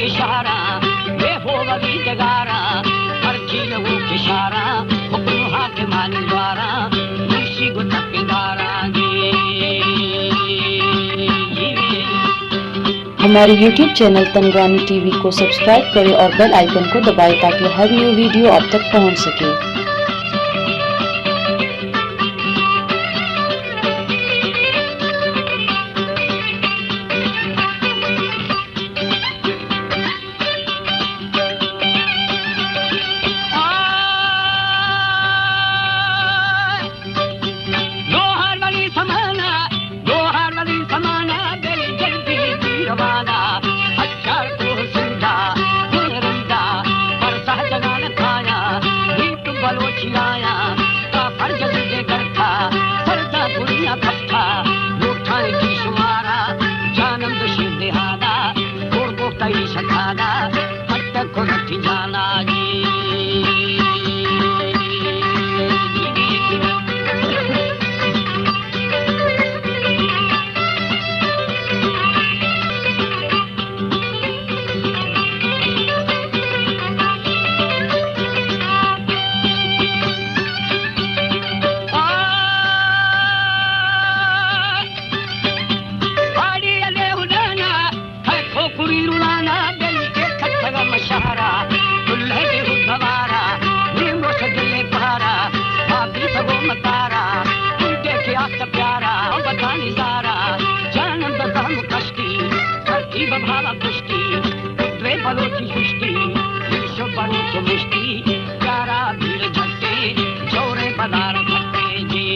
इशारा बेहो वगी जगारा हर चीज वो इशारा हुक्म हाकिमानी द्वारा मुंशी को तकदारा हमारे YouTube चैनल तनगानी टीवी को सब्सक्राइब करें और बेल आइकन को दबाएं ताकि हर न्यू वीडियो आप तक पहुंच सके। भावा पुष्टि रे बलोची सृष्टि विश्व बनो तो मुष्टि प्यारा भीड़ झट्टे जोरे पदार खट्टे जी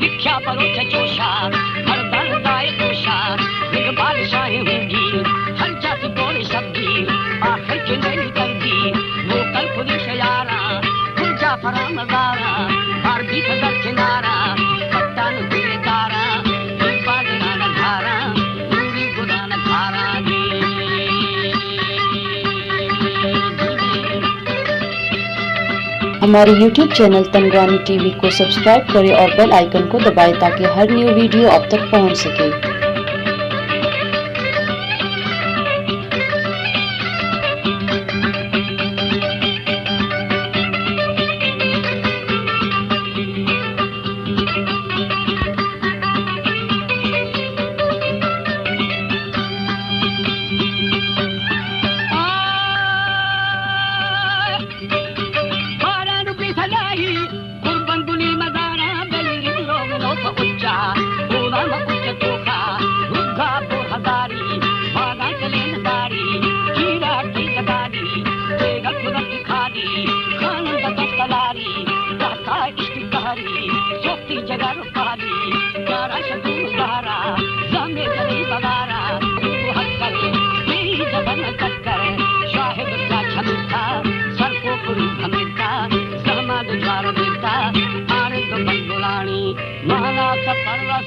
लिख्या बलोच जोशा मर्दान दाए दोशा निग बादशाही होगी हर जात बोले शब्दी आखिर के नहीं करदी वो कल पुलिस यारा पूजा फरा मजारा बार भी सदर किनारा पट्टान तेरे तारा बाजना न धारा नूरी गुदा न धारा हमारे YouTube चैनल तनगानी टीवी को सब्सक्राइब करें और बेल आइकन को दबाएं ताकि हर न्यू वीडियो आप तक पहुंच सके।